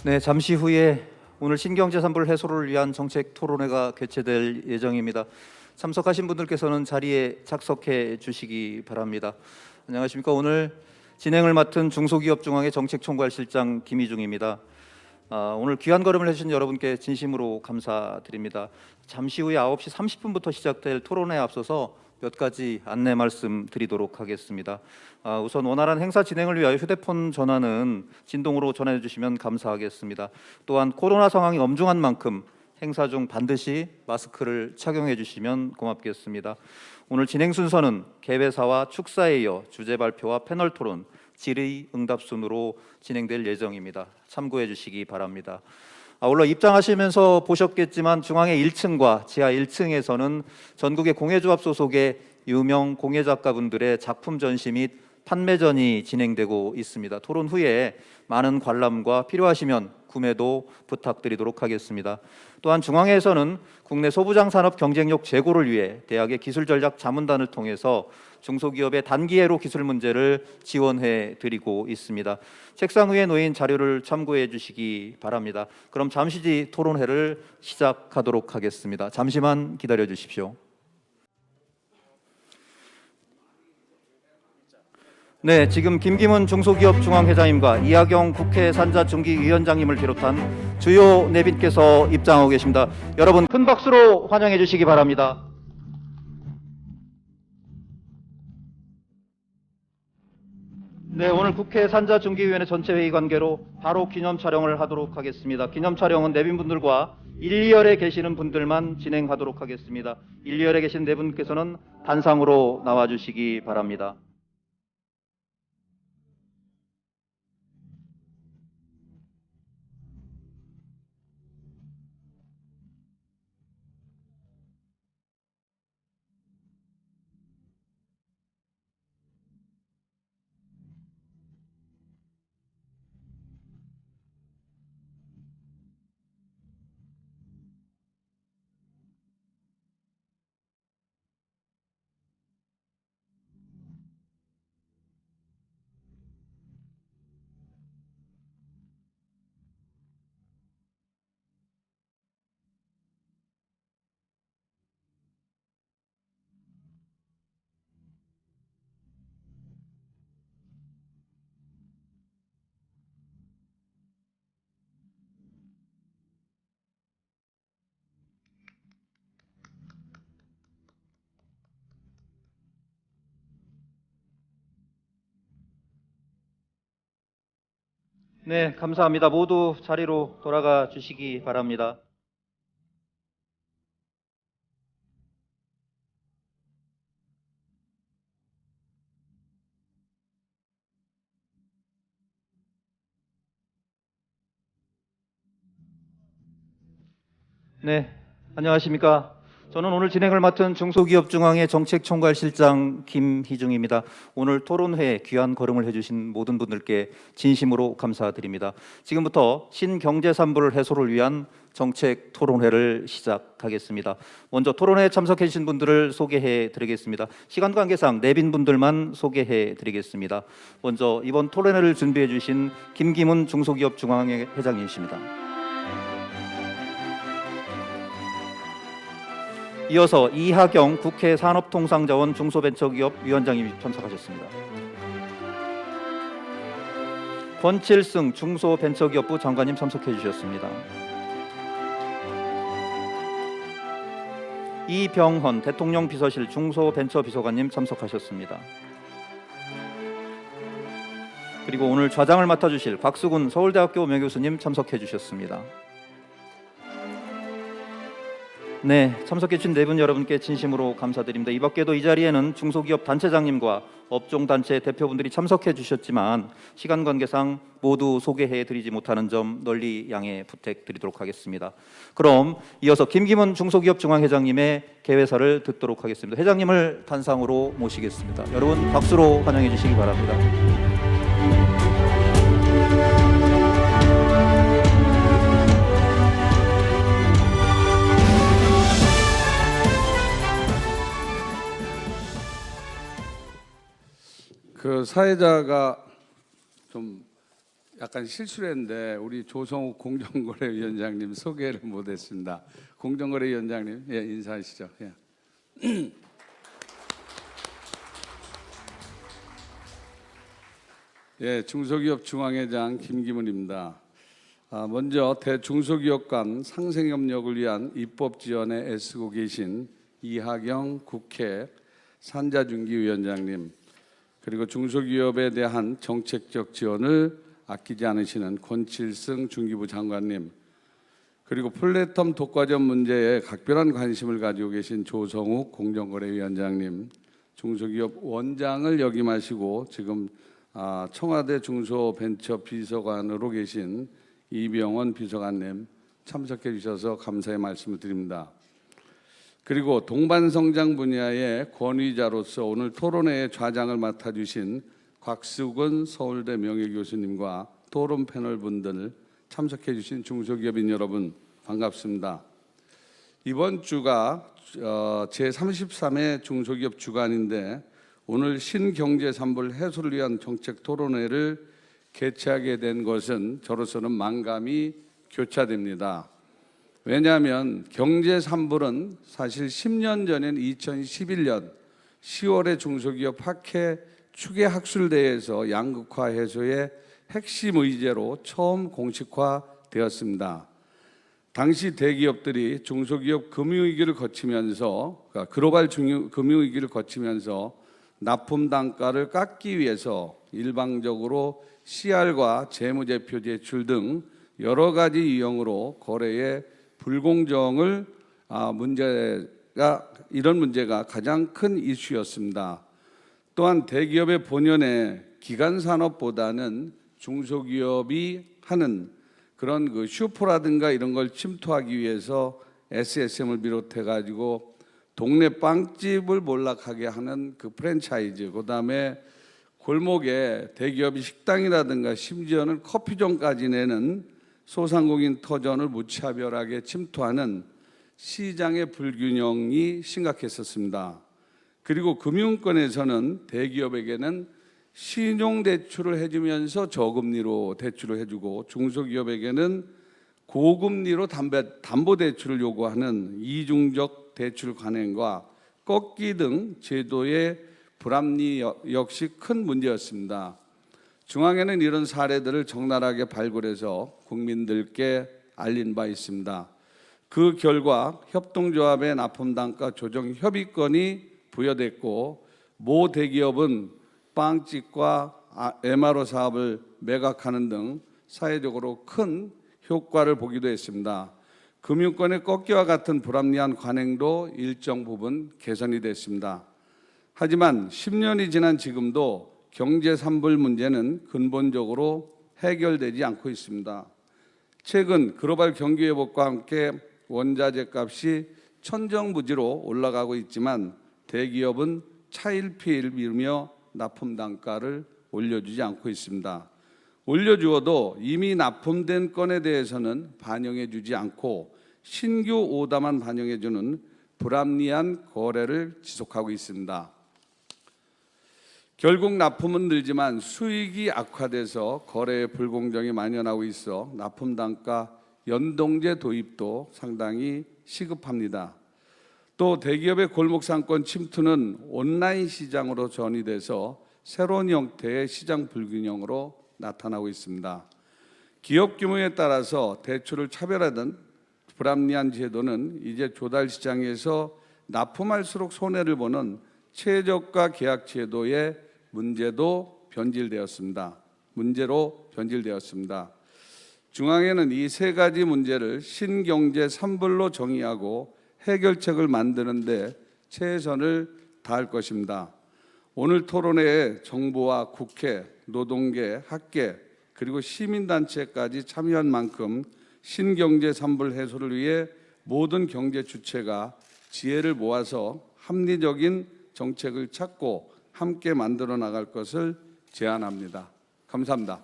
네, 잠시 후에 오늘 신경제3부 해소를 위한 정책 토론회가 개최될 예정입니다. 참석하신 분들께서는 자리에 착석해 주시기 바랍니다. 안녕하십니까. 오늘 진행을 맡은 중소기업중앙회 정책총괄실장 김희중입니다. 오늘 귀한 걸음을 해주신 여러분께 진심으로 감사드립니다. 잠시 후에 9시 30분부터 시작될 토론회에 앞서서 몇 가지 안내 말씀드리도록 하겠습니다. 우선 원활한 행사 진행을 위하여 휴대폰 전화는 진동으로 전해 주시면 감사하겠습니다. 또한 코로나 상황이 엄중한 만큼 행사 중 반드시 마스크를 착용해 주시면 고맙겠습니다. 오늘 진행 순서는 개회사와 축사에 이어 주제 발표와 패널 토론, 질의응답 순으로 진행될 예정입니다. 참고해 주시기 바랍니다. 아울러 입장하시면서 보셨겠지만 중앙의 1층과 지하 1층에서는 전국의 공예조합 소속의 유명 공예작가분들의 작품 전시 및 판매전이 진행되고 있습니다. 토론 후에 많은 관람과 필요하시면 구매도 부탁드리도록 하겠습니다. 또한 중앙회에서는 국내 소부장 산업 경쟁력 제고를 위해 대학의 기술전략 자문단을 통해서 중소기업의 단기예로 기술 문제를 지원해 드리고 있습니다. 책상 위에 놓인 자료를 참고해 주시기 바랍니다. 그럼 잠시 뒤 토론회를 시작하도록 하겠습니다. 잠시만 기다려 주십시오. 네, 지금 김기문 중소기업중앙회장님과 이하경 국회 산자중기위원장님을 비롯한 주요 내빈께서 입장하고 계십니다. 여러분 큰 박수로 환영해 주시기 바랍니다. 네, 오늘 국회 산자중기위원회 전체 회의 관계로 바로 기념 촬영을 하도록 하겠습니다. 기념 촬영은 내빈분들과 1, 2열에 계시는 분들만 진행하도록 하겠습니다. 1, 2열에 계신 네 분께서는 단상으로 나와주시기 바랍니다. 네, 감사합니다. 모두 자리로 돌아가 주시기 바랍니다. 네, 안녕하십니까. 저는 오늘 진행을 맡은 중소기업중앙회 정책총괄실장 김희중입니다. 오늘 토론회에 귀한 걸음을 해주신 모든 분들께 진심으로 감사드립니다. 지금부터 신경제3부를 해소를 위한 정책 토론회를 시작하겠습니다. 먼저 토론회에 참석해 주신 분들을 소개해 드리겠습니다. 시간 관계상 내빈 분들만 소개해 드리겠습니다. 먼저 이번 토론회를 준비해 주신 김기문 중소기업중앙회 회장님이십니다. 이어서 이하경 국회 산업통상자원 중소벤처기업 위원장님이 참석하셨습니다. 권칠승 중소벤처기업부 장관님 참석해 주셨습니다. 이병헌 대통령 비서실 중소벤처비서관님 참석하셨습니다. 그리고 오늘 좌장을 맡아주실 곽수근 서울대학교 명예교수님 참석해 주셨습니다. 네, 참석해 주신 네 분 여러분께 진심으로 감사드립니다. 이 밖에도 이 자리에는 중소기업 단체장님과 업종단체 대표분들이 참석해 주셨지만 시간 관계상 모두 소개해 드리지 못하는 점 널리 양해 부탁드리도록 하겠습니다. 그럼 이어서 김기문 중소기업중앙회장님의 개회사를 듣도록 하겠습니다. 회장님을 단상으로 모시겠습니다. 여러분 박수로 환영해 주시기 바랍니다. 그 사회자가 좀 약간 실수를 했는데 우리 조성욱 공정거래위원장님 소개를 못했습니다. 공정거래위원장님, 예, 인사하시죠. 예. 예, 중소기업 중앙회장 김기문입니다. 먼저 대중소기업 간 상생협력을 위한 입법 지원에 애쓰고 계신 이하경 국회 산자중기위원장님, 그리고 중소기업에 대한 정책적 지원을 아끼지 않으시는 권칠승 중기부 장관님, 그리고 플랫폼 독과점 문제에 각별한 관심을 가지고 계신 조성욱 공정거래위원장님, 중소기업 원장을 역임하시고 지금 청와대 중소벤처비서관으로 계신 이병헌 비서관님 참석해 주셔서 감사의 말씀을 드립니다. 그리고 동반성장 분야의 권위자로서 오늘 토론회의 좌장을 맡아주신 곽수근 서울대 명예교수님과 토론 패널 분들 참석해 주신 중소기업인 여러분 반갑습니다. 이번 주가 제33회 중소기업 주간인데 오늘 신경제 산불 해소를 위한 정책 토론회를 개최하게 된 것은 저로서는 만감이 교차됩니다. 왜냐하면 경제 산불은 사실 10년 전인 2011년 10월에 중소기업 학회 추계 학술대회에서 양극화 해소의 핵심 의제로 처음 공식화되었습니다. 당시 대기업들이 중소기업 금융위기를 거치면서 글로벌 금융위기를 거치면서 납품 단가를 깎기 위해서 일방적으로 CR과 재무제표 제출 등 여러 가지 유형으로 거래의 불공정을 이런 문제가 가장 큰 이슈였습니다. 또한 대기업의 본연의 기간 산업보다는 중소기업이 하는 그런 그 슈퍼라든가 이런 걸 침투하기 위해서 SSM을 비롯해 가지고 동네 빵집을 몰락하게 하는 그 프랜차이즈, 그다음에 골목에 대기업이 식당이라든가 심지어는 커피점까지 내는 소상공인 터전을 무차별하게 침투하는 시장의 불균형이 심각했었습니다. 그리고 금융권에서는 대기업에게는 신용대출을 해주면서 저금리로 대출을 해주고 중소기업에게는 고금리로 담보대출을 요구하는 이중적 대출 관행과 꺾기 등 제도의 불합리 역시 큰 문제였습니다. 중앙에는 이런 사례들을 적나라하게 발굴해서 국민들께 알린 바 있습니다. 그 결과 협동조합의 납품단가 조정 협의권이 부여됐고 모 대기업은 빵집과 MRO 사업을 매각하는 등 사회적으로 큰 효과를 보기도 했습니다. 금융권의 꺾기와 같은 불합리한 관행도 일정 부분 개선이 됐습니다. 하지만 10년이 지난 지금도 경제 산불 문제는 근본적으로 해결되지 않고 있습니다. 최근 글로벌 경기 회복과 함께 원자재 값이 천정부지로 올라가고 있지만 대기업은 차일피일 미루며 납품 단가를 올려주지 않고 있습니다. 올려주어도 이미 납품된 건에 대해서는 반영해 주지 않고 신규 오다만 반영해 주는 불합리한 거래를 지속하고 있습니다. 결국 납품은 늘지만 수익이 악화돼서 거래의 불공정이 만연하고 있어 납품 단가 연동제 도입도 상당히 시급합니다. 또 대기업의 골목상권 침투는 온라인 시장으로 전이돼서 새로운 형태의 시장 불균형으로 나타나고 있습니다. 기업 규모에 따라서 대출을 차별하던 불합리한 제도는 이제 조달 시장에서 납품할수록 손해를 보는 최저가 계약 제도의 문제로 변질되었습니다. 중앙에는 이 세 가지 문제를 신경제 산불로 정의하고 해결책을 만드는 데 최선을 다할 것입니다. 오늘 토론회에 정부와 국회, 노동계, 학계 그리고 시민단체까지 참여한 만큼 신경제 산불 해소를 위해 모든 경제 주체가 지혜를 모아서 합리적인 정책을 찾고 함께 만들어 나갈 것을 제안합니다. 감사합니다.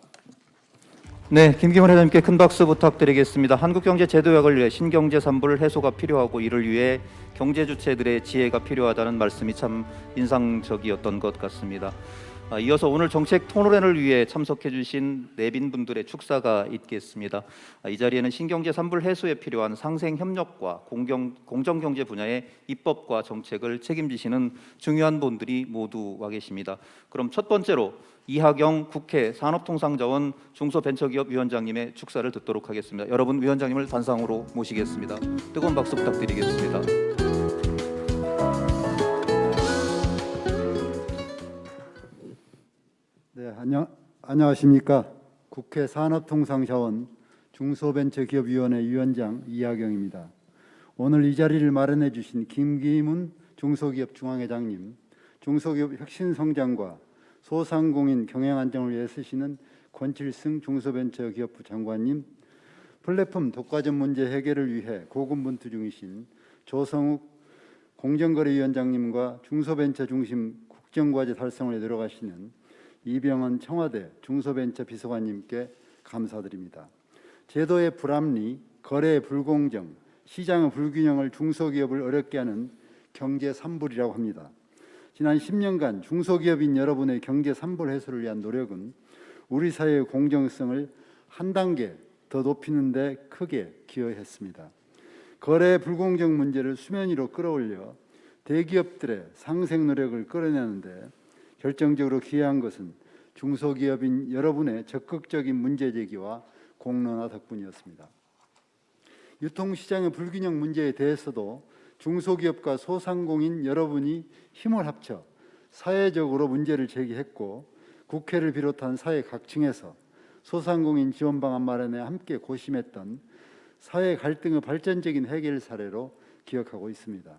네, 김기문 회장님께 큰 박수 부탁드리겠습니다. 한국경제 제도약을 위해 신경제 산불 해소가 필요하고 이를 위해 경제 주체들의 지혜가 필요하다는 말씀이 참 인상적이었던 것 같습니다. 이어서 오늘 정책 토론회를 위해 참석해 주신 내빈분들의 축사가 있겠습니다. 이 자리에는 신경제 산불 해소에 필요한 상생 협력과 공정경제 분야의 입법과 정책을 책임지시는 중요한 분들이 모두 와 계십니다. 그럼 첫 번째로 이하경 국회 산업통상자원 중소벤처기업위원장님의 축사를 듣도록 하겠습니다. 여러분, 위원장님을 단상으로 모시겠습니다. 뜨거운 박수 부탁드리겠습니다. 네, 안녕하십니까. 국회 산업통상자원 중소벤처기업위원회 위원장 이하경입니다. 오늘 이 자리를 마련해 주신 김기문 중소기업 중앙회장님, 중소기업 혁신성장과 소상공인 경영안정을 위해 쓰시는 권칠승 중소벤처기업부 장관님, 플랫폼 독과점 문제 해결을 위해 고군분투 중이신 조성욱 공정거래위원장님과 중소벤처 중심 국정과제 달성을 이뤄가시는 이병헌 청와대 중소벤처 비서관님께 감사드립니다. 제도의 불합리, 거래의 불공정, 시장의 불균형을 중소기업을 어렵게 하는 경제 산불이라고 합니다. 지난 10년간 중소기업인 여러분의 경제 산불 해소를 위한 노력은 우리 사회의 공정성을 한 단계 더 높이는 데 크게 기여했습니다. 거래의 불공정 문제를 수면 위로 끌어올려 대기업들의 상생 노력을 끌어내는데 결정적으로 기여한 것은 중소기업인 여러분의 적극적인 문제 제기와 공론화 덕분이었습니다. 유통시장의 불균형 문제에 대해서도 중소기업과 소상공인 여러분이 힘을 합쳐 사회적으로 문제를 제기했고, 국회를 비롯한 사회 각층에서 소상공인 지원 방안 마련에 함께 고심했던 사회 갈등의 발전적인 해결 사례로 기억하고 있습니다.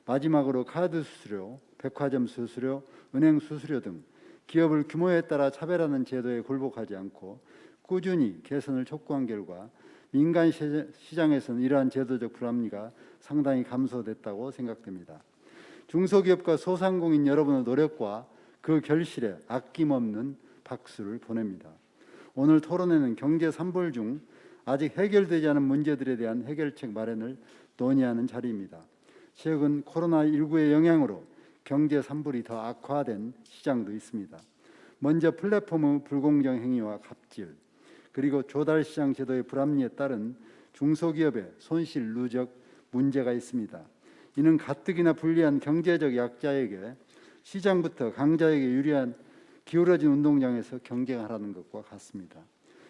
마지막으로 카드 수수료, 백화점 수수료, 은행 수수료 등 기업을 규모에 따라 차별하는 제도에 굴복하지 않고 꾸준히 개선을 촉구한 결과 민간 시장에서는 이러한 제도적 불합리가 상당히 감소됐다고 생각됩니다. 중소기업과 소상공인 여러분의 노력과 그 결실에 아낌없는 박수를 보냅니다. 오늘 토론회는 경제 산불 중 아직 해결되지 않은 문제들에 대한 해결책 마련을 논의하는 자리입니다. 최근 코로나19의 영향으로 경제 산불이 더 악화된 시장도 있습니다. 먼저 플랫폼의 불공정 행위와 갑질, 그리고 조달시장 제도의 불합리에 따른 중소기업의 손실 누적 문제가 있습니다. 이는 가뜩이나 불리한 경제적 약자에게 시장부터 강자에게 유리한 기울어진 운동장에서 경쟁하라는 것과 같습니다.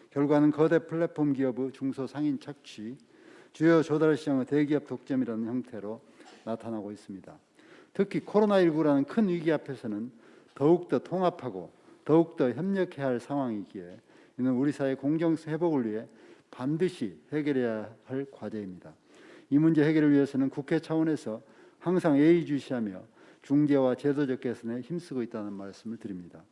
결과는 거대 플랫폼 기업의 중소상인 착취, 주요 조달시장의 대기업 독점이라는 형태로 나타나고 있습니다. 특히 코로나19라는 큰 위기 앞에서는 더욱더 통합하고 더욱더 협력해야 할 상황이기에 이는 우리 사회 공정성 회복을 위해 반드시 해결해야 할 과제입니다. 이 문제 해결을 위해서는 국회 차원에서 항상 예의주시하며 중재와 제도적 개선에 힘쓰고 있다는 말씀을 드립니다.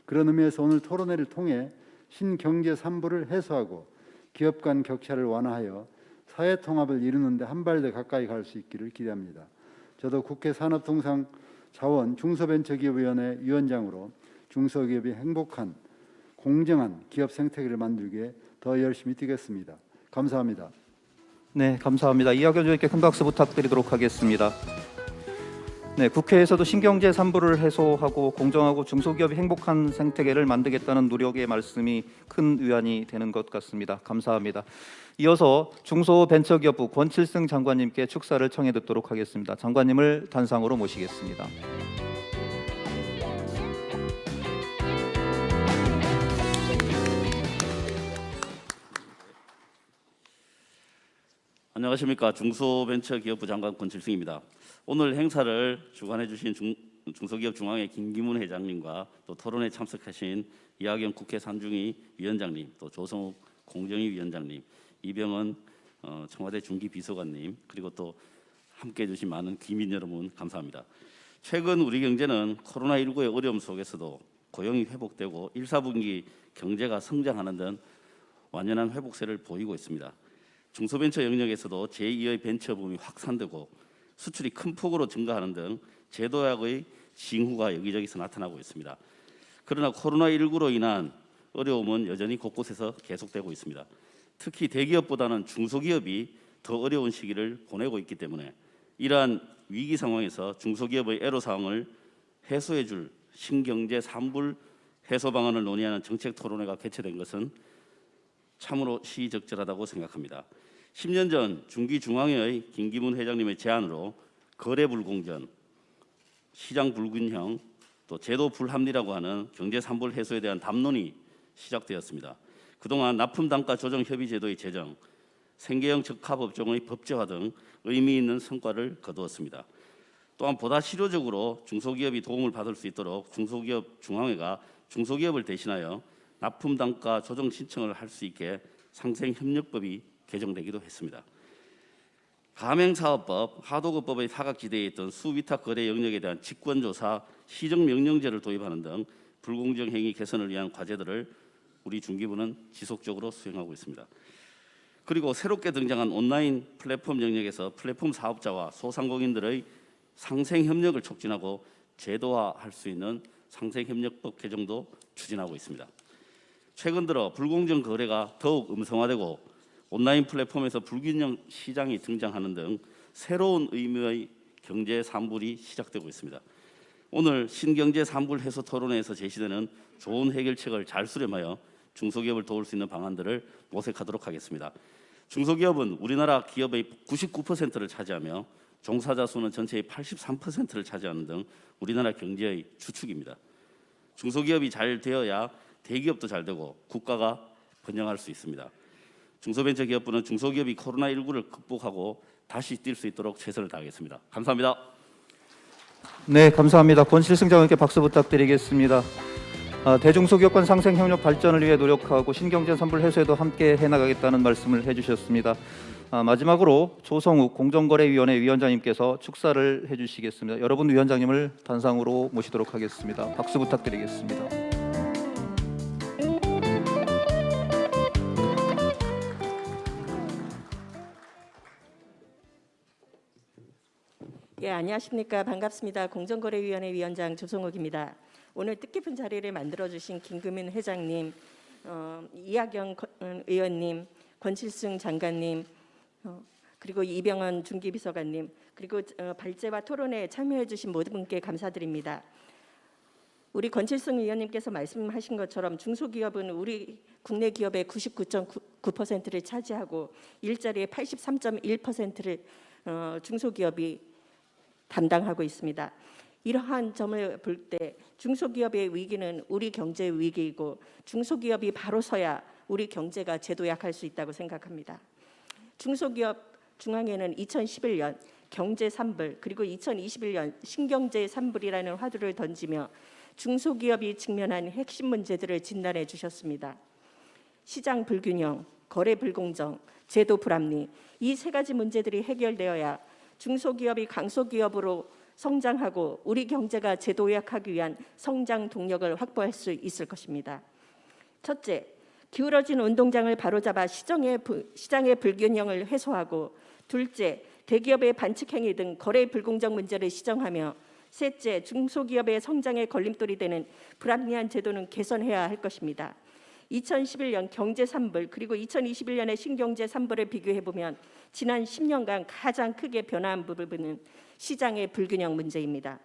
그런 의미에서 오늘 토론회를 통해 신경제 산불을 해소하고 기업 간 격차를 완화하여 사회 통합을 이루는 데 한 발 더 가까이 갈 수 있기를 기대합니다. 저도 국회 산업통상자원 중소벤처기업위원회 위원장으로 중소기업이 행복한 공정한 기업 생태계를 만들기 위해 더 열심히 뛰겠습니다. 감사합니다. 네, 감사합니다. 이하경 의원님께 큰 박수 부탁드리도록 하겠습니다. 네, 국회에서도 신경제 산불을 해소하고 공정하고 중소기업이 행복한 생태계를 만들겠다는 노력의 말씀이 큰 위안이 되는 것 같습니다. 감사합니다. 이어서 중소벤처기업부 권칠승 장관님께 축사를 청해 듣도록 하겠습니다. 장관님을 단상으로 모시겠습니다. 안녕하십니까. 중소벤처기업부 장관 권칠승입니다. 오늘 행사를 주관해 주신 중소기업 중앙회 김기문 회장님과 또 토론에 참석하신 이하경 국회 산중위 위원장님, 또 조성욱 공정위 위원장님, 이병헌 청와대 중기 비서관님, 그리고 또 함께해 주신 많은 귀민 여러분 감사합니다. 최근 우리 경제는 코로나19의 어려움 속에서도 고용이 회복되고 1, 4분기 경제가 성장하는 등 완연한 회복세를 보이고 있습니다. 중소벤처 영역에서도 제2의 벤처붐이 확산되고 수출이 큰 폭으로 증가하는 등 제도약의 징후가 여기저기서 나타나고 있습니다. 그러나 코로나19로 인한 어려움은 여전히 곳곳에서 계속되고 있습니다. 특히 대기업보다는 중소기업이 더 어려운 시기를 보내고 있기 때문에 이러한 위기 상황에서 중소기업의 애로사항을 해소해 줄 신경제 3불 해소 방안을 논의하는 정책 토론회가 개최된 것은 참으로 시의적절하다고 생각합니다. 10년 전 중기중앙회의 김기문 회장님의 제안으로 거래 불공정, 시장 불균형, 또 제도 불합리라고 하는 경제 3불 해소에 대한 담론이 시작되었습니다. 그동안 납품 단가 조정 협의 제도의 제정, 생계형 적합 업종의 법제화 등 의미 있는 성과를 거두었습니다. 또한 보다 실효적으로 중소기업이 도움을 받을 수 있도록 중소기업 중앙회가 중소기업을 대신하여 납품 단가 조정 신청을 할 수 있게 상생협력법이 개정되기도 했습니다. 가맹사업법, 하도급법의 사각지대에 있던 수위탁 거래 영역에 대한 직권조사, 시정명령제를 도입하는 등 불공정 행위 개선을 위한 과제들을 우리 중기부는 지속적으로 수행하고 있습니다. 그리고 새롭게 등장한 온라인 플랫폼 영역에서 플랫폼 사업자와 소상공인들의 상생협력을 촉진하고 제도화할 수 있는 상생협력법 개정도 추진하고 있습니다. 최근 들어 불공정 거래가 더욱 음성화되고 온라인 플랫폼에서 불균형 시장이 등장하는 등 새로운 의미의 경제 3불이 시작되고 있습니다. 오늘 신경제 3불 해소 토론회에서 제시되는 좋은 해결책을 잘 수렴하여 중소기업을 도울 수 있는 방안들을 모색하도록 하겠습니다. 중소기업은 우리나라 기업의 99%를 차지하며 종사자 수는 전체의 83%를 차지하는 등 우리나라 경제의 주축입니다. 중소기업이 잘 되어야 대기업도 잘 되고 국가가 번영할 수 있습니다. 중소벤처기업부는 중소기업이 코로나19를 극복하고 다시 뛸 수 있도록 최선을 다하겠습니다. 감사합니다. 네, 감사합니다. 권실승 장관께 박수 부탁드리겠습니다. 대중소기업 간 상생 협력 발전을 위해 노력하고 신경제 3불 해소에도 함께 해나가겠다는 말씀을 해주셨습니다. 마지막으로 조성욱 공정거래위원회 위원장님께서 축사를 해주시겠습니다. 여러분 위원장님을 단상으로 모시도록 하겠습니다. 박수 부탁드리겠습니다. 예, 안녕하십니까. 반갑습니다. 공정거래위원회 위원장 조성욱입니다. 오늘 뜻깊은 자리를 만들어주신 김금인 회장님, 이하경 의원님, 권칠승 장관님, 그리고 이병헌 중기비서관님, 그리고 발제와 토론회에 참여해주신 모든 분께 감사드립니다. 우리 권칠승 의원님께서 말씀하신 것처럼 중소기업은 우리 국내 기업의 99.9%를 차지하고 일자리의 83.1%를 중소기업이 담당하고 있습니다. 이러한 점을 볼 때 중소기업의 위기는 우리 경제의 위기이고 중소기업이 바로 서야 우리 경제가 재도약할 수 있다고 생각합니다. 중소기업 중앙회는 2011년 경제 3불 그리고 2021년 신경제 3불이라는 화두를 던지며 중소기업이 직면한 핵심 문제들을 진단해 주셨습니다. 시장 불균형, 거래 불공정, 제도 불합리 이 세 가지 문제들이 해결되어야 중소기업이 강소기업으로 성장하고 우리 경제가 재도약하기 위한 성장 동력을 확보할 수 있을 것입니다. 첫째, 기울어진 운동장을 바로잡아 시장의 불균형을 해소하고, 둘째, 대기업의 반칙행위 등 거래 불공정 문제를 시정하며, 셋째, 중소기업의 성장에 걸림돌이 되는 불합리한 제도는 개선해야 할 것입니다. 2011년 경제 3불 그리고 2021년의 신경제 3불을 비교해보면 지난 10년간 가장 크게 변화한 부분은 시장의 불균형 문제입니다.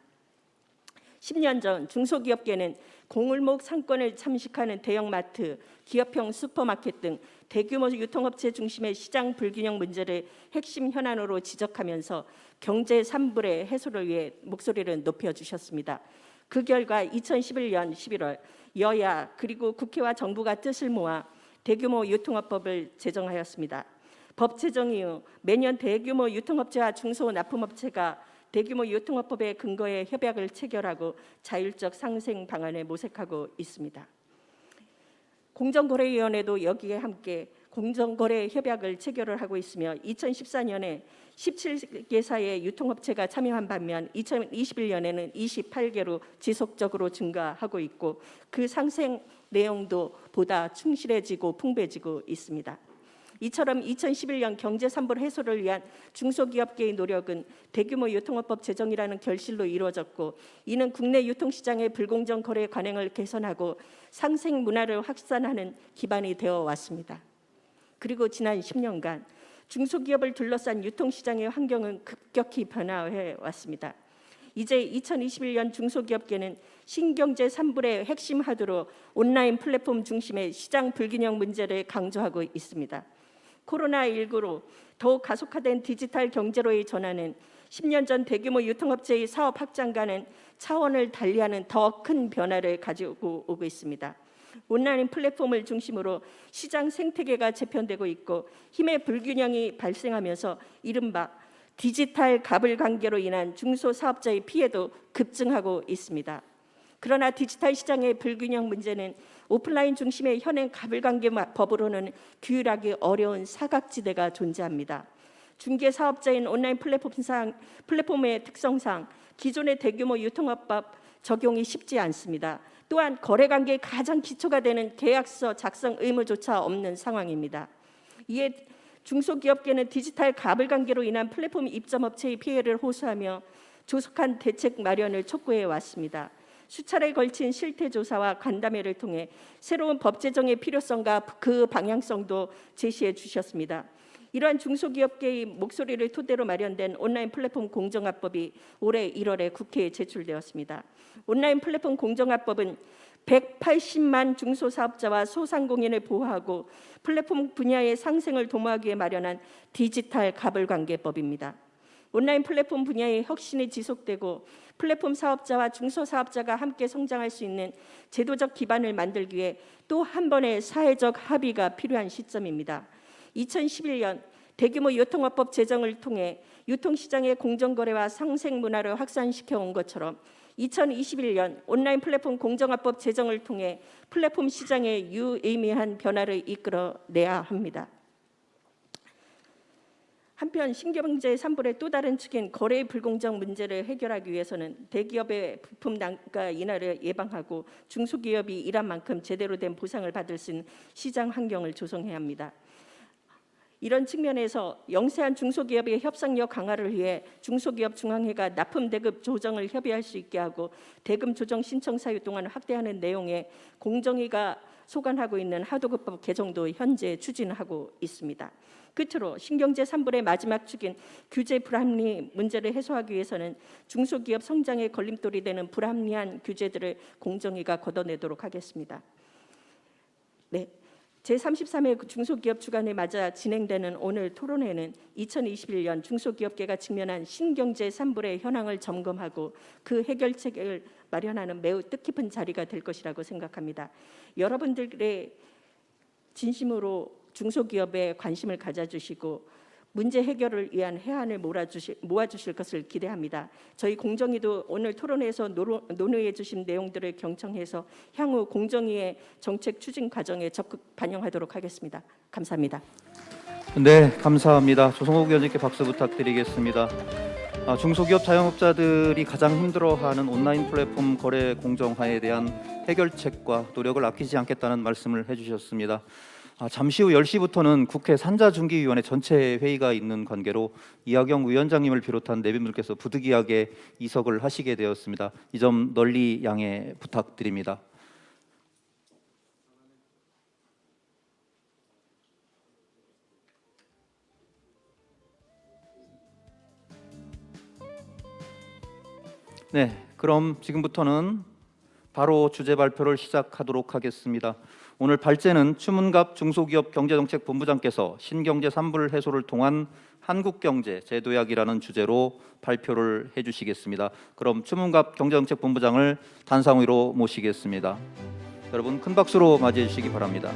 10년 전 중소기업계는 공울목 상권을 참식하는 대형마트, 기업형 슈퍼마켓 등 대규모 유통업체 중심의 시장 불균형 문제를 핵심 현안으로 지적하면서 경제 3불의 해소를 위해 목소리를 높여주셨습니다. 그 결과 2011년 11월 여야 그리고 국회와 정부가 뜻을 모아 대규모 유통업법을 제정하였습니다. 법 제정 이후 매년 대규모 유통업체와 중소납품업체가 대규모 유통업법의 근거에 협약을 체결하고 자율적 상생 방안을 모색하고 있습니다. 공정거래위원회도 여기에 함께 공정거래 협약을 체결을 하고 있으며 2014년에 17개사의 유통업체가 참여한 반면 2021년에는 28개로 지속적으로 증가하고 있고 그 상생 내용도 보다 충실해지고 풍부해지고 있습니다. 이처럼 2011년 경제 3불 해소를 위한 중소기업계의 노력은 대규모 유통업법 제정이라는 결실로 이루어졌고 이는 국내 유통시장의 불공정 거래 관행을 개선하고 상생 문화를 확산하는 기반이 되어 왔습니다. 그리고 지난 10년간 중소기업을 둘러싼 유통시장의 환경은 급격히 변화해 왔습니다. 이제 2021년 중소기업계는 신경제 3불의 핵심 하도로 온라인 플랫폼 중심의 시장 불균형 문제를 강조하고 있습니다. 코로나19로 더욱 가속화된 디지털 경제로의 전환은 10년 전 대규모 유통업체의 사업 확장과는 차원을 달리하는 더 큰 변화를 가지고 오고 있습니다. 온라인 플랫폼을 중심으로 시장 생태계가 재편되고 있고 힘의 불균형이 발생하면서 이른바 디지털 갑을 관계로 인한 중소사업자의 피해도 급증하고 있습니다. 그러나 디지털 시장의 불균형 문제는 오프라인 중심의 현행 갑을관계 법으로는 규율하기 어려운 사각지대가 존재합니다. 중개사업자인 온라인 플랫폼의 특성상 기존의 대규모 유통업법 적용이 쉽지 않습니다. 또한 거래관계의 가장 기초가 되는 계약서 작성 의무조차 없는 상황입니다. 이에 중소기업계는 디지털 갑을관계로 인한 플랫폼 입점업체의 피해를 호소하며 조속한 대책 마련을 촉구해 왔습니다. 수차례 걸친 실태조사와 간담회를 통해 새로운 법 제정의 필요성과 그 방향성도 제시해 주셨습니다. 이러한 중소기업계의 목소리를 토대로 마련된 온라인 플랫폼 공정화법이 올해 1월에 국회에 제출되었습니다. 온라인 플랫폼 공정화법은 180만 중소사업자와 소상공인을 보호하고 플랫폼 분야의 상생을 도모하기 위해 마련한 디지털 갑을관계법입니다. 온라인 플랫폼 분야의 혁신이 지속되고 플랫폼 사업자와 중소사업자가 함께 성장할 수 있는 제도적 기반을 만들기 위해 또 한 번의 사회적 합의가 필요한 시점입니다. 2011년 대규모 유통업법 제정을 통해 유통시장의 공정거래와 상생 문화를 확산시켜 온 것처럼 2021년 온라인 플랫폼 공정화법 제정을 통해 플랫폼 시장의 유의미한 변화를 이끌어내야 합니다. 한편 신경제 3불의 또 다른 축인 거래의 불공정 문제를 해결하기 위해서는 대기업의 부품 단가 인하를 예방하고 중소기업이 일한 만큼 제대로 된 보상을 받을 수 있는 시장 환경을 조성해야 합니다. 이런 측면에서 영세한 중소기업의 협상력 강화를 위해 중소기업 중앙회가 납품 대금 조정을 협의할 수 있게 하고 대금 조정 신청 사유 동안을 확대하는 내용의 공정위가 소관하고 있는 하도급법 개정도 현재 추진하고 있습니다. 끝으로 신경제 3불의 마지막 축인 규제 불합리 문제를 해소하기 위해서는 중소기업 성장의 걸림돌이 되는 불합리한 규제들을 공정위가 걷어내도록 하겠습니다. 네. 제33회 중소기업 주간에 맞아 진행되는 오늘 토론회는 2021년 중소기업계가 직면한 신경제 3불의 현황을 점검하고 그 해결책을 마련하는 매우 뜻깊은 자리가 될 것이라고 생각합니다. 여러분들의 진심으로 중소기업에 관심을 가져주시고 문제 해결을 위한 해안을 모아주실 것을 기대합니다. 저희 공정위도 오늘 토론회에서 논의해 주신 내용들을 경청해서 향후 공정위의 정책 추진 과정에 적극 반영하도록 하겠습니다. 감사합니다. 네, 감사합니다. 조성욱 의원님께 박수 부탁드리겠습니다. 중소기업 자영업자들이 가장 힘들어하는 온라인 플랫폼 거래 공정화에 대한 해결책과 노력을 아끼지 않겠다는 말씀을 해주셨습니다. 잠시 후 10시부터는 국회 산자중기위원회 전체 회의가 있는 관계로 이하경 위원장님을 비롯한 내빈분께서 부득이하게 이석을 하시게 되었습니다. 이 점 널리 양해 부탁드립니다. 네, 그럼 지금부터는 바로 주제 발표를 시작하도록 하겠습니다. 오늘 발제는 추문갑 중소기업경제정책본부장께서 신경제 3불 해소를 통한 한국경제 제도약이라는 주제로 발표를 해주시겠습니다. 그럼 추문갑 경제정책본부장을 단상위로 모시겠습니다. 여러분 큰 박수로 맞이해 주시기 바랍니다.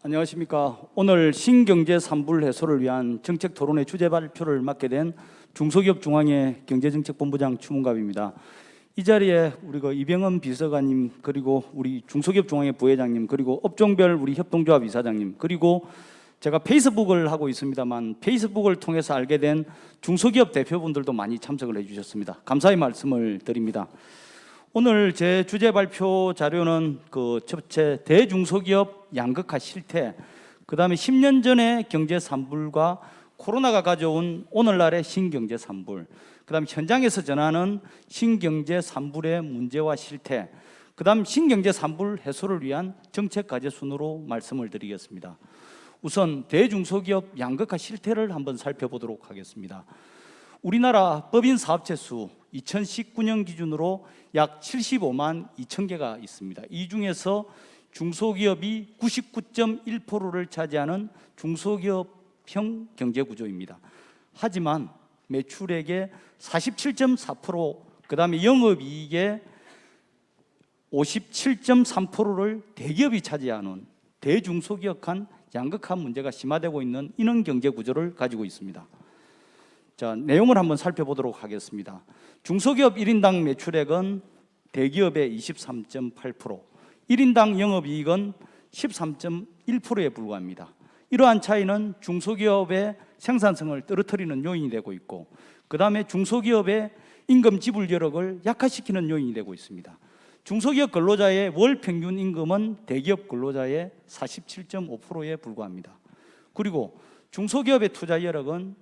안녕하십니까. 오늘 신경제 3불 해소를 위한 정책 토론회 주제 발표를 맡게 된 중소기업 중앙회 경제정책본부장 추문갑입니다. 이 자리에 우리 이병헌 비서관님, 그리고 우리 중소기업 중앙회 부회장님, 그리고 업종별 우리 협동조합 이사장님, 그리고 제가 페이스북을 하고 있습니다만 페이스북을 통해서 알게 된 중소기업 대표분들도 많이 참석을 해주셨습니다. 감사의 말씀을 드립니다. 오늘 제 주제 발표 자료는 첫째 대중소기업 양극화 실태, 그 다음에 10년 전의 경제 3불과 코로나가 가져온 오늘날의 신경제 3불, 그다음 현장에서 전하는 신경제 3불의 문제와 실태, 그다음 신경제 3불 해소를 위한 정책 과제 순으로 말씀을 드리겠습니다. 우선 대중소기업 양극화 실태를 한번 살펴보도록 하겠습니다. 우리나라 법인 사업체 수 2019년 기준으로 약 75만 2천 개가 있습니다. 이 중에서 중소기업이 99.1%를 차지하는 중소기업형 경제구조입니다. 하지만 매출액의 47.4%, 그다음에 영업이익의 57.3%를 대기업이 차지하는 대중소기업 간 양극화 문제가 심화되고 있는 이런 경제구조를 가지고 있습니다. 자, 내용을 한번 살펴보도록 하겠습니다. 중소기업 1인당 매출액은 대기업의 23.8%, 1인당 영업이익은 13.1%에 불과합니다. 이러한 차이는 중소기업의 생산성을 떨어뜨리는 요인이 되고 있고, 그 다음에 중소기업의 임금 지불 여력을 약화시키는 요인이 되고 있습니다. 중소기업 근로자의 월 평균 임금은 대기업 근로자의 47.5%에 불과합니다. 그리고 중소기업의 투자 여력은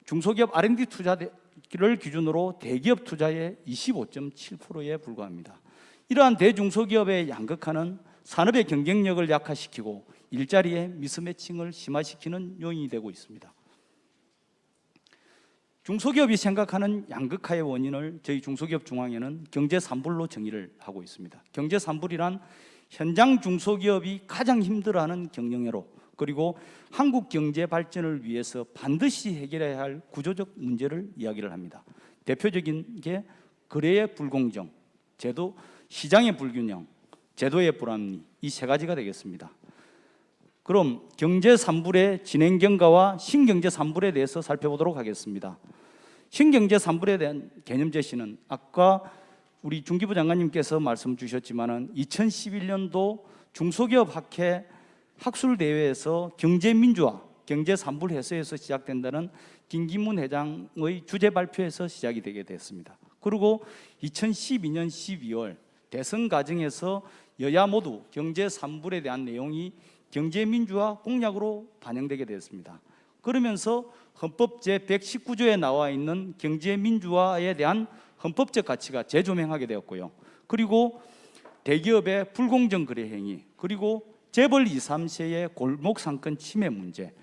중소기업 R&D 투자를 기준으로 대기업 투자의 25.7%에 불과합니다. 이러한 대중소기업의 양극화는 산업의 경쟁력을 약화시키고 일자리의 미스매칭을 심화시키는 요인이 되고 있습니다. 중소기업이 생각하는 양극화의 원인을 저희 중소기업 중앙회는 경제 3불로 정의를 하고 있습니다. 경제 3불이란 현장 중소기업이 가장 힘들어하는 경영애로, 그리고 한국 경제 발전을 위해서 반드시 해결해야 할 구조적 문제를 이야기를 합니다. 대표적인 게 거래의 불공정, 제도 시장의 불균형, 제도의 불합리, 이 세 가지가 되겠습니다. 그럼 경제 3불의 진행 경과와 신경제 3불에 대해서 살펴보도록 하겠습니다. 신경제 3불에 대한 개념 제시는 아까 우리 중기부 장관님께서 말씀 주셨지만은 2011년도 중소기업 학회 학술대회에서 경제민주화, 경제 3불 해소에서 시작된다는 김기문 회장의 주제 발표에서 시작이 되게 됐습니다. 그리고 2012년 12월 대선 과정에서 여야 모두 경제 3불에 대한 내용이 경제민주화 공약으로 반영되게 되었습니다. 그러면서 헌법 제119조에 나와 있는 경제민주화에 대한 헌법적 가치가 재조명하게 되었고요. 그리고 대기업의 불공정 거래 행위, 그리고 재벌 2, 3세의 골목 상권 침해 문제,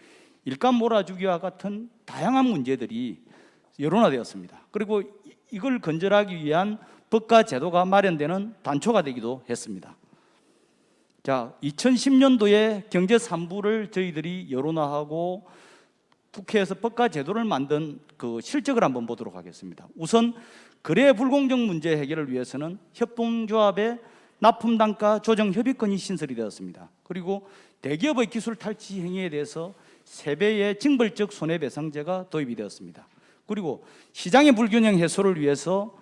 일감 몰아주기와 같은 다양한 문제들이 여론화되었습니다. 그리고 이걸 건절하기 위한 법과 제도가 마련되는 단초가 되기도 했습니다. 자, 2010년도에 경제 3부를 저희들이 여론화하고 국회에서 법과 제도를 만든 그 실적을 한번 보도록 하겠습니다. 우선 거래 불공정 문제 해결을 위해서는 협동조합의 납품 단가 조정 협의권이 신설이 되었습니다. 그리고 대기업의 기술 탈취 행위에 대해서 3배의 징벌적 손해배상제가 도입이 되었습니다. 그리고 시장의 불균형 해소를 위해서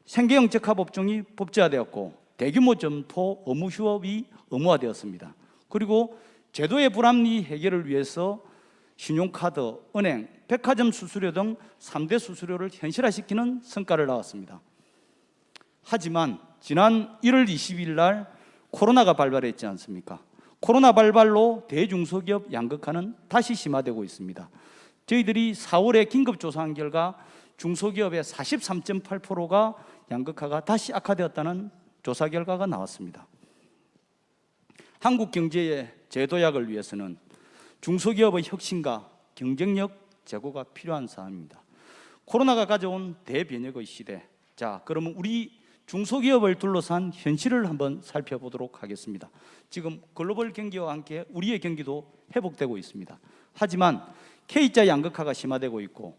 생계형 적합업종이 법제화되었고 대규모 점포 의무 휴업이 의무화되었습니다. 그리고 제도의 불합리 해결을 위해서 신용카드, 은행, 백화점 수수료 등 3대 수수료를 현실화시키는 성과를 낳았습니다. 하지만 지난 1월 20일 날 코로나가 발발했지 않습니까? 코로나 발발로 대중소기업 양극화는 다시 심화되고 있습니다. 저희들이 4월에 긴급조사한 결과 중소기업의 43.8%가 양극화가 다시 악화되었다는 조사 결과가 나왔습니다. 한국 경제의 제도약을 위해서는 중소기업의 혁신과 경쟁력 제고가 필요한 사안입니다. 코로나가 가져온 대변혁의 시대. 자, 그러면 우리 중소기업을 둘러싼 현실을 한번 살펴보도록 하겠습니다. 지금 글로벌 경기와 함께 우리의 경기도 회복되고 있습니다. 하지만 K자 양극화가 심화되고 있고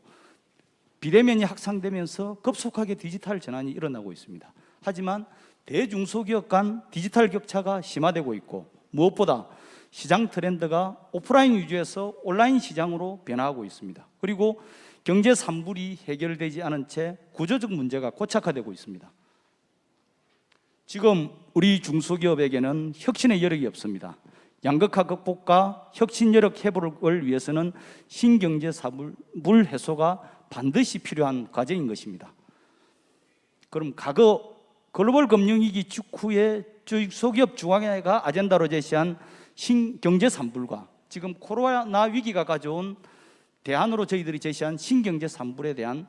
비대면이 확산되면서 급속하게 디지털 전환이 일어나고 있습니다. 하지만 대중소기업 간 디지털 격차가 심화되고 있고 무엇보다 시장 트렌드가 오프라인 위주에서 온라인 시장으로 변화하고 있습니다. 그리고 경제 3불이 해결되지 않은 채 구조적 문제가 고착화되고 있습니다. 지금 우리 중소기업에게는 혁신의 여력이 없습니다. 양극화 극복과 혁신 여력 회복을 위해서는 신경제 3불 해소가 반드시 필요한 과제인 것입니다. 그럼 과거 글로벌 금융위기 직후에 중소기업 중앙회가 아젠다로 제시한 신경제 3불과 지금 코로나 위기가 가져온 대안으로 저희들이 제시한 신경제 3불에 대한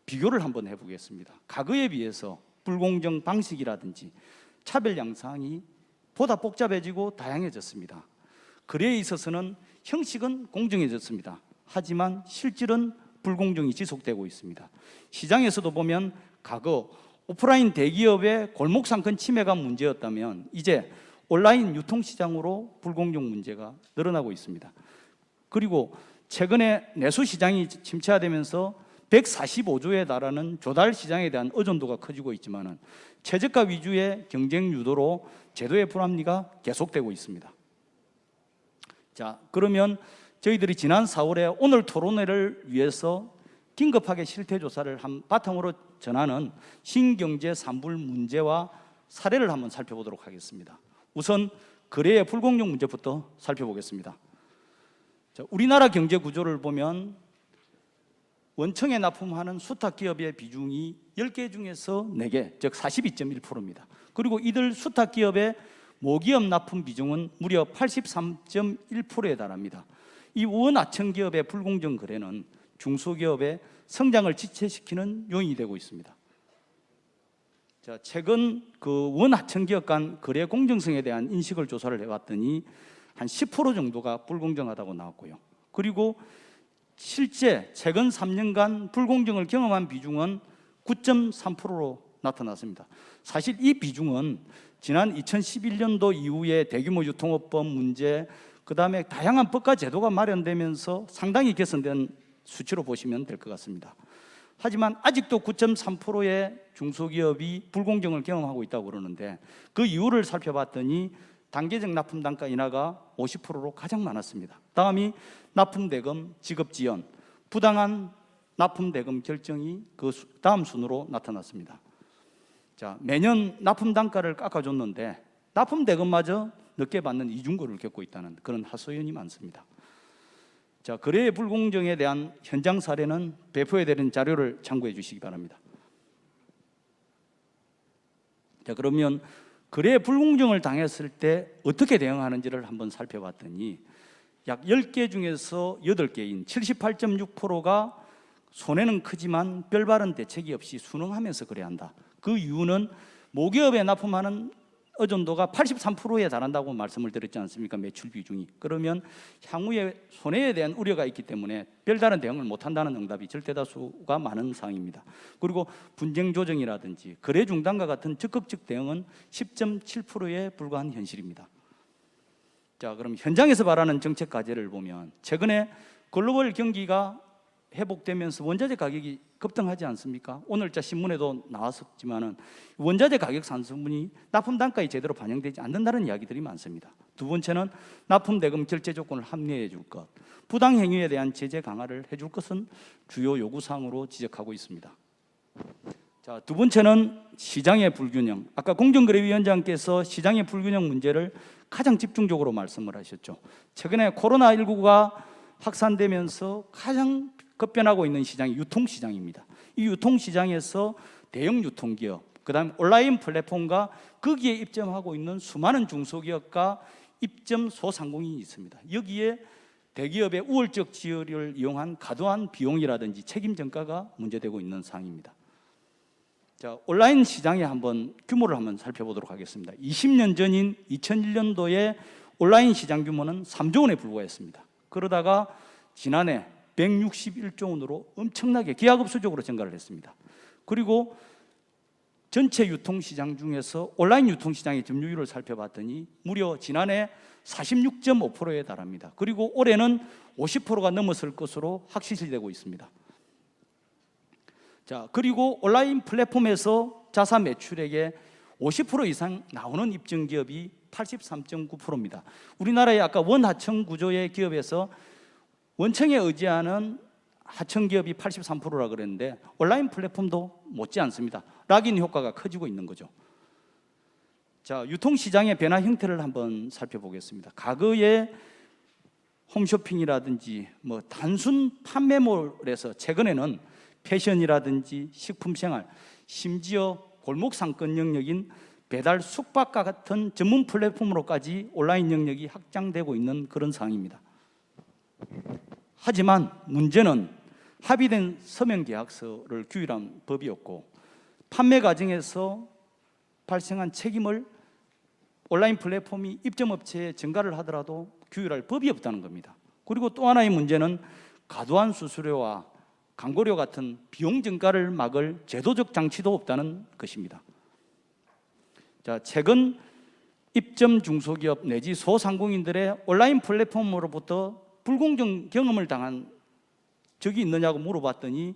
비교를 한번 해보겠습니다. 과거에 비해서 불공정 방식이라든지 차별 양상이 보다 복잡해지고 다양해졌습니다. 거래에 있어서는 형식은 공정해졌습니다. 하지만 실질은 불공정이 지속되고 있습니다. 시장에서도 보면 과거 오프라인 대기업의 골목상권 침해가 문제였다면 이제 온라인 유통시장으로 불공정 문제가 늘어나고 있습니다. 그리고 최근에 내수시장이 침체화되면서 145조에 달하는 조달 시장에 대한 의존도가 커지고 있지만 최저가 위주의 경쟁 유도로 제도의 불합리가 계속되고 있습니다. 자, 그러면 저희들이 지난 4월에 오늘 토론회를 위해서 긴급하게 실태 조사를 한 바탕으로 전하는 신경제 3불 문제와 사례를 한번 살펴보도록 하겠습니다. 우선 거래의 불공정 문제부터 살펴보겠습니다. 자, 우리나라 경제 구조를 보면 원청에 납품하는 수탁 기업의 비중이 10개 중에서 4개, 즉 42.1%입니다. 그리고 이들 수탁 기업의 모기업 납품 비중은 무려 83.1%에 달합니다. 이 원하청 기업의 불공정 거래는 중소기업의 성장을 지체시키는 요인이 되고 있습니다. 자, 최근 그 원하청 기업 간 거래 공정성에 대한 인식을 조사를 해봤더니 한 10% 정도가 불공정하다고 나왔고요. 그리고 실제 최근 3년간 불공정을 경험한 비중은 9.3%로 나타났습니다. 사실 이 비중은 지난 2011년도 이후에 대규모 유통업법 문제, 그 다음에 다양한 법과 제도가 마련되면서 상당히 개선된 수치로 보시면 될 것 같습니다. 하지만 아직도 9.3%의 중소기업이 불공정을 경험하고 있다고 그러는데 그 이유를 살펴봤더니 단계적 납품 단가 인하가 50%로 가장 많았습니다. 다음이 납품 대금 지급 지연, 부당한 납품 대금 결정이 그 다음 순으로 나타났습니다. 자, 매년 납품 단가를 깎아줬는데 납품 대금마저 늦게 받는 이중고를 겪고 있다는 그런 하소연이 많습니다. 자, 거래의 불공정에 대한 현장 사례는 배포해 드린 자료를 참고해 주시기 바랍니다. 자, 그러면 거래의 불공정을 당했을 때 어떻게 대응하는지를 한번 살펴봤더니 약 10개 중에서 8개인 78.6%가 손해는 크지만 별다른 대책이 없이 순응하면서 거래한다. 그 이유는 모기업에 납품하는 의존도가 83%에 달한다고 말씀을 드렸지 않습니까? 매출 비중이. 그러면 향후에 손해에 대한 우려가 있기 때문에 별다른 대응을 못한다는 응답이 절대다수가 많은 상황입니다. 그리고 분쟁 조정이라든지 거래 중단과 같은 적극적 대응은 10.7%에 불과한 현실입니다. 자, 그럼 현장에서 바라는 정책 과제를 보면 최근에 글로벌 경기가 회복되면서 원자재 가격이 급등하지 않습니까? 오늘자 신문에도 나왔었지만은 원자재 가격 상승분이 납품 단가에 제대로 반영되지 않는다는 이야기들이 많습니다. 두 번째는 납품 대금 결제 조건을 합리화해 줄 것, 부당 행위에 대한 제재 강화를 해줄 것은 주요 요구 사항으로 지적하고 있습니다. 자, 두 번째는 시장의 불균형. 아까 공정거래위원장께서 시장의 불균형 문제를 가장 집중적으로 말씀을 하셨죠. 최근에 코로나19가 확산되면서 가장 급변하고 있는 시장이 유통시장입니다. 이 유통시장에서 대형 유통기업, 그 다음 온라인 플랫폼과 거기에 입점하고 있는 수많은 중소기업과 입점 소상공인이 있습니다. 여기에 대기업의 우월적 지위를 이용한 과도한 비용이라든지 책임 전가가 문제되고 있는 상황입니다. 자, 온라인 시장의 한번 규모를 한번 살펴보도록 하겠습니다. 20년 전인 2001년도에 온라인 시장 규모는 3조 원에 불과했습니다. 그러다가 지난해 161조 원으로 엄청나게 기하급수적으로 증가를 했습니다. 그리고 전체 유통시장 중에서 온라인 유통시장의 점유율을 살펴봤더니 무려 지난해 46.5%에 달합니다. 그리고 올해는 50%가 넘어설 것으로 확실시되고 있습니다. 자, 그리고 온라인 플랫폼에서 자사 매출액의 50% 이상 나오는 입증기업이 83.9%입니다. 우리나라의 아까 원하청 구조의 기업에서 원청에 의지하는 하청 기업이 83%라 그랬는데 온라인 플랫폼도 못지 않습니다. 락인 효과가 커지고 있는 거죠. 자, 유통시장의 변화 형태를 한번 살펴보겠습니다. 과거에 홈쇼핑이라든지 뭐 단순 판매몰에서 최근에는 패션이라든지 식품생활, 심지어 골목 상권 영역인 배달 숙박과 같은 전문 플랫폼으로까지 온라인 영역이 확장되고 있는 그런 상황입니다. 하지만 문제는 합의된 서명 계약서를 규율한 법이었고, 판매 과정에서 발생한 책임을 온라인 플랫폼이 입점업체에 전가를 하더라도 규율할 법이 없다는 겁니다. 그리고 또 하나의 문제는 과도한 수수료와 광고료 같은 비용 증가를 막을 제도적 장치도 없다는 것입니다. 자, 최근 입점 중소기업 내지 소상공인들의 온라인 플랫폼으로부터 불공정 경험을 당한 적이 있느냐고 물어봤더니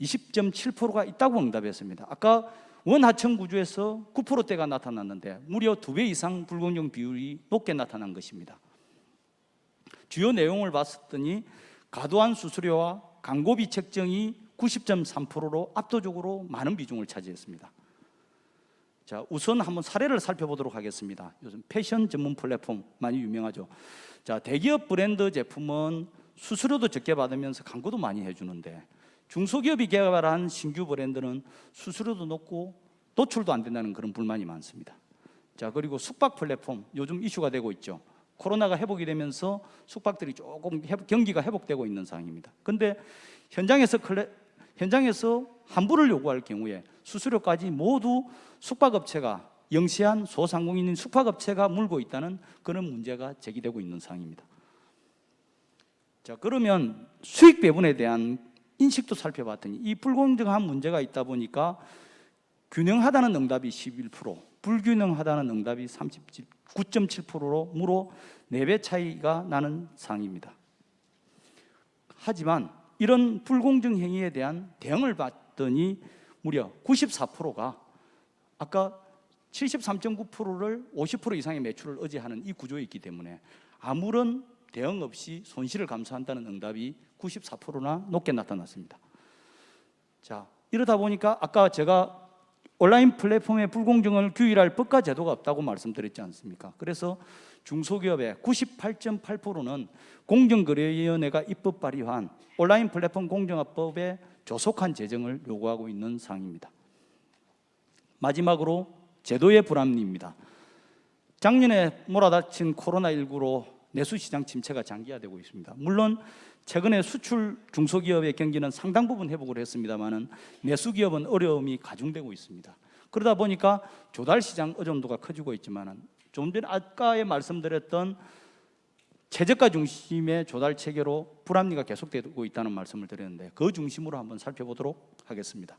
20.7%가 있다고 응답했습니다. 아까 원하청 구조에서 9%대가 나타났는데 무려 2배 이상 불공정 비율이 높게 나타난 것입니다. 주요 내용을 봤더니 과도한 수수료와 광고비 책정이 90.3%로 압도적으로 많은 비중을 차지했습니다. 자, 우선 한번 사례를 살펴보도록 하겠습니다. 요즘 패션 전문 플랫폼 많이 유명하죠. 자, 대기업 브랜드 제품은 수수료도 적게 받으면서 광고도 많이 해주는데, 중소기업이 개발한 신규 브랜드는 수수료도 높고 노출도 안 된다는 그런 불만이 많습니다. 자, 그리고 숙박 플랫폼 요즘 이슈가 되고 있죠. 코로나가 회복이 되면서 숙박들이 조금 경기가 회복되고 있는 상황입니다. 그런데 현장에서 환불을 요구할 경우에 수수료까지 모두 숙박업체가, 영세한 소상공인인 숙박업체가 물고 있다는 그런 문제가 제기되고 있는 상황입니다. 자, 그러면 수익 배분에 대한 인식도 살펴봤더니 이 불공정한 문제가 있다 보니까 균형하다는 응답이 11%, 불균형하다는 응답이 39.7%로 무려 4배 차이가 나는 상황입니다. 하지만 이런 불공정 행위에 대한 대응을 봤더니 무려 94%가 아까 73.9%를 50% 이상의 매출을 의지하는 이 구조에 있기 때문에 아무런 대응 없이 손실을 감수한다는 응답이 94%나 높게 나타났습니다. 자, 이러다 보니까 아까 제가 온라인 플랫폼의 불공정을 규율할 법과 제도가 없다고 말씀드렸지 않습니까? 그래서 중소기업의 98.8%는 공정거래위원회가 입법 발의한 온라인 플랫폼 공정화법에 조속한 제정을 요구하고 있는 상황입니다. 마지막으로 제도의 불합리입니다. 작년에 몰아닥친 코로나19로 내수시장 침체가 장기화되고 있습니다. 물론 최근에 수출 중소기업의 경기는 상당 부분 회복을 했습니다만 내수기업은 어려움이 가중되고 있습니다. 그러다 보니까 조달시장 의존도가 커지고 있지만 좀 전에 아까 말씀드렸던 최저가 중심의 조달 체계로 불합리가 계속되고 있다는 말씀을 드렸는데 그 중심으로 한번 살펴보도록 하겠습니다.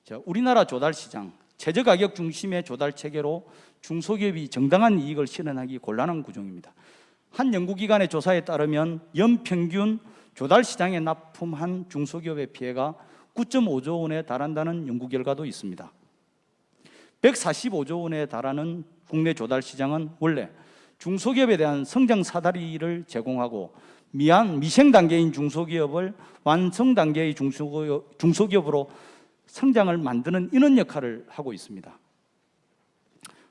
자, 우리나라 조달시장 최저가격 중심의 조달 체계로 중소기업이 정당한 이익을 실현하기 곤란한 구조입니다. 한 연구기관의 조사에 따르면 연평균 조달시장에 납품한 중소기업의 피해가 9.5조 원에 달한다는 연구 결과도 있습니다. 145조 원에 달하는 국내 조달시장은 원래 중소기업에 대한 성장 사다리를 제공하고 미생 단계인 중소기업을 완성 단계의 중소기업으로 성장을 만드는 인원 역할을 하고 있습니다.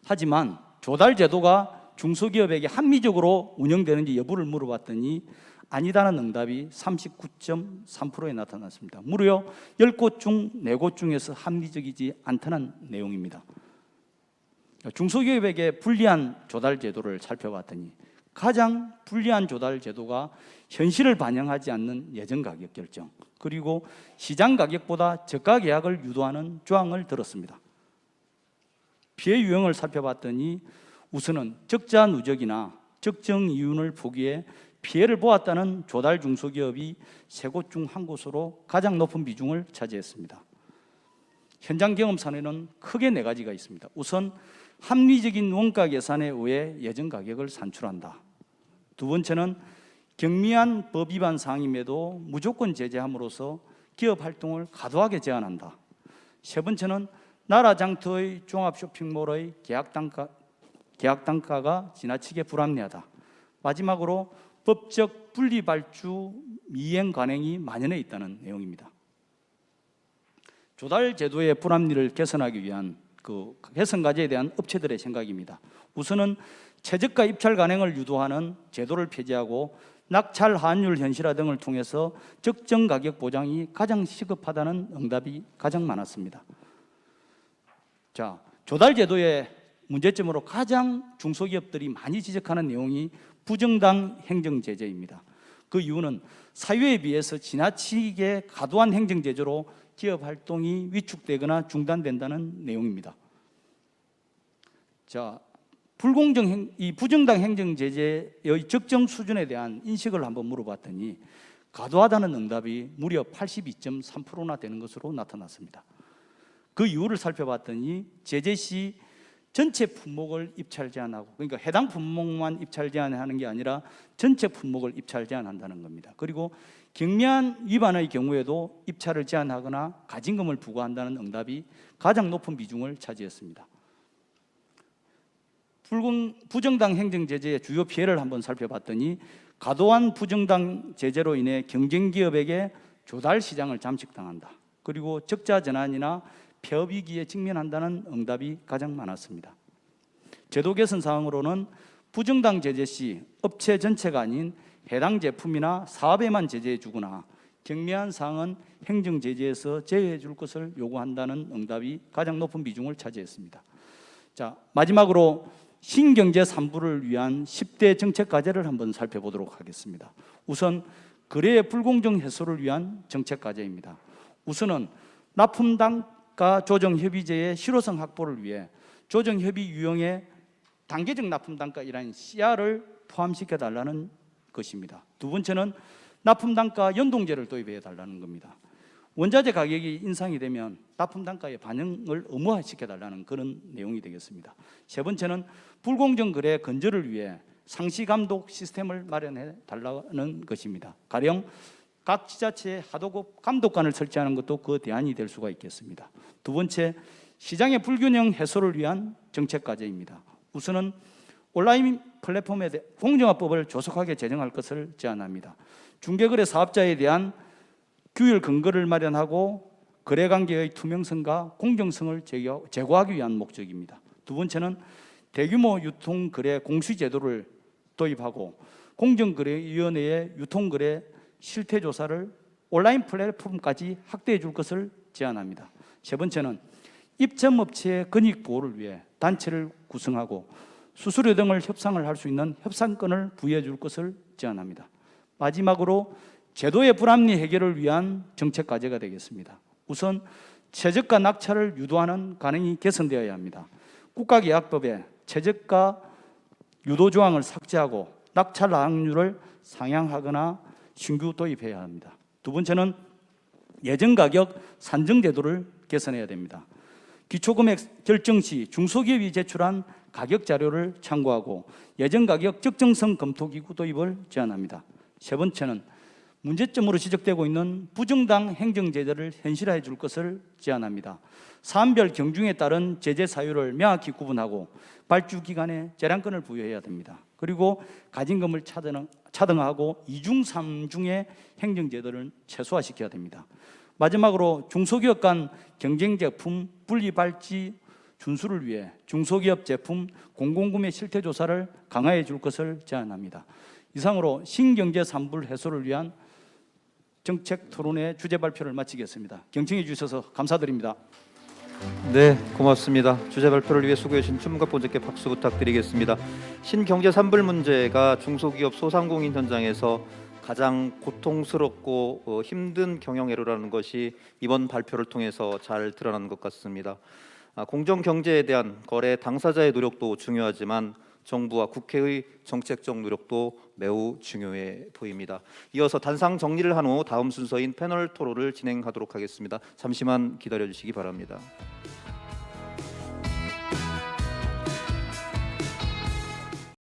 하지만 조달 제도가 중소기업에게 합리적으로 운영되는지 여부를 물어봤더니 아니다는 응답이 39.3%에 나타났습니다. 무려 10곳 중 4곳 중에서 합리적이지 않다는 내용입니다. 중소기업에게 불리한 조달 제도를 살펴봤더니 가장 불리한 조달 제도가 현실을 반영하지 않는 예정 가격 결정, 그리고 시장 가격보다 저가 계약을 유도하는 조항을 들었습니다. 피해 유형을 살펴봤더니 우선은 적자 누적이나 적정 이윤을 포기해 피해를 보았다는 조달 중소기업이 3곳 중 1곳으로 가장 높은 비중을 차지했습니다. 현장 경험 사례는 크게 4가지가 있습니다. 우선 합리적인 원가 계산에 의해 예정 가격을 산출한다. 두 번째는 경미한 법 위반 사항임에도 무조건 제재함으로써 기업 활동을 과도하게 제한한다. 세 번째는 나라 장터의 종합 쇼핑몰의 계약 단가가 지나치게 불합리하다. 마지막으로 법적 분리 발주 미행 관행이 만연해 있다는 내용입니다. 조달 제도의 불합리를 개선하기 위한 그 개선 과제에 대한 업체들의 생각입니다. 우선은 최저가 입찰 관행을 유도하는 제도를 폐지하고 낙찰 환율 현실화 등을 통해서 적정 가격 보장이 가장 시급하다는 응답이 가장 많았습니다. 자, 조달 제도의 문제점으로 가장 중소기업들이 많이 지적하는 내용이 부정당 행정 제재입니다. 그 이유는 사유에 비해서 지나치게 과도한 행정 제재로 기업 활동이 위축되거나 중단된다는 내용입니다. 자, 이 부정당 행정 제재의 적정 수준에 대한 인식을 한번 물어봤더니 과도하다는 응답이 무려 82.3%나 되는 것으로 나타났습니다. 그 이유를 살펴봤더니 제재 시 전체 품목을 입찰 제한하고, 그러니까 해당 품목만 입찰 제한하는 게 아니라 전체 품목을 입찰 제한한다는 겁니다. 그리고 경미한 위반의 경우에도 입찰을 제한하거나 가징금을 부과한다는 응답이 가장 높은 비중을 차지했습니다. 부정당 행정 제재의 주요 피해를 한번 살펴봤더니 과도한 부정당 제재로 인해 경쟁기업에게 조달 시장을 잠식당한다. 그리고 적자 전환이나 폐업 위기에 직면한다는 응답이 가장 많았습니다. 제도 개선 사항으로는 부정당 제재 시 업체 전체가 아닌 해당 제품이나 사업에만 제재해 주거나 경미한 사항은 행정 제재에서 제외해 줄 것을 요구한다는 응답이 가장 높은 비중을 차지했습니다. 자, 마지막으로 신경제 3부를 위한 10대 정책 과제를 한번 살펴보도록 하겠습니다. 우선 거래의 불공정 해소를 위한 정책 과제입니다. 우선은 납품단가 조정협의제의 실효성 확보를 위해 조정협의 유형에 단계적 납품단가이라는 CR을 포함시켜 달라는 것입니다. 두 번째는 납품단가 연동제를 도입해 달라는 겁니다. 원자재 가격이 인상이 되면 납품단가의 반영을 의무화시켜 달라는 그런 내용이 되겠습니다. 세 번째는 불공정 거래 근절을 위해 상시 감독 시스템을 마련해 달라는 것입니다. 가령 각 지자체에 하도급 감독관을 설치하는 것도 그 대안이 될 수가 있겠습니다. 두 번째, 시장의 불균형 해소를 위한 정책 과제입니다. 우선은 온라인 플랫폼에 대해 공정화법을 조속하게 제정할 것을 제안합니다. 중개거래 사업자에 대한 규율 근거를 마련하고 거래관계의 투명성과 공정성을 제고하기 위한 목적입니다. 두 번째는 대규모 유통거래 공시제도를 도입하고 공정거래위원회의 유통거래 실태조사를 온라인 플랫폼까지 확대해 줄 것을 제안합니다. 세 번째는 입점업체의 권익보호를 위해 단체를 구성하고 수수료 등을 협상을 할 수 있는 협상권을 부여해 줄 것을 제안합니다. 마지막으로 제도의 불합리 해결을 위한 정책 과제가 되겠습니다. 우선 최저가 낙찰을 유도하는 관행이 개선되어야 합니다. 국가계약법에 최저가 유도 조항을 삭제하고 낙찰 하락률을 상향하거나 신규 도입해야 합니다. 두 번째는 예정가격 산정 제도를 개선해야 됩니다. 기초금액 결정 시 중소기업이 제출한 가격 자료를 참고하고 예정가격 적정성 검토기구 도입을 제안합니다. 세 번째는 문제점으로 지적되고 있는 부정당 행정제재를 현실화해 줄 것을 제안합니다. 사안별 경중에 따른 제재 사유를 명확히 구분하고 발주기관에 재량권을 부여해야 됩니다. 그리고 가징금을 차등하고 2중, 3중의 행정제도를 최소화시켜야 됩니다. 마지막으로 중소기업 간 경쟁제품 분리발찌 준수를 위해 중소기업 제품 공공구매 실태조사를 강화해 줄 것을 제안합니다. 이상으로 신경제 3불 해소를 위한 정책 토론회 주제 발표를 마치겠습니다. 경청해 주셔서 감사드립니다. 네, 고맙습니다. 주제 발표를 위해 수고해 주신 주무관분들께 박수 부탁드리겠습니다. 신경제 3불 문제가 중소기업 소상공인 현장에서 가장 고통스럽고 힘든 경영애로라는 것이 이번 발표를 통해서 잘 드러난 것 같습니다. 공정 경제에 대한 거래 당사자의 노력도 중요하지만 정부와 국회의 정책적 노력도 매우 중요해 보입니다. 이어서 단상 정리를 한 후 다음 순서인 패널 토론을 진행하도록 하겠습니다. 잠시만 기다려 주시기 바랍니다.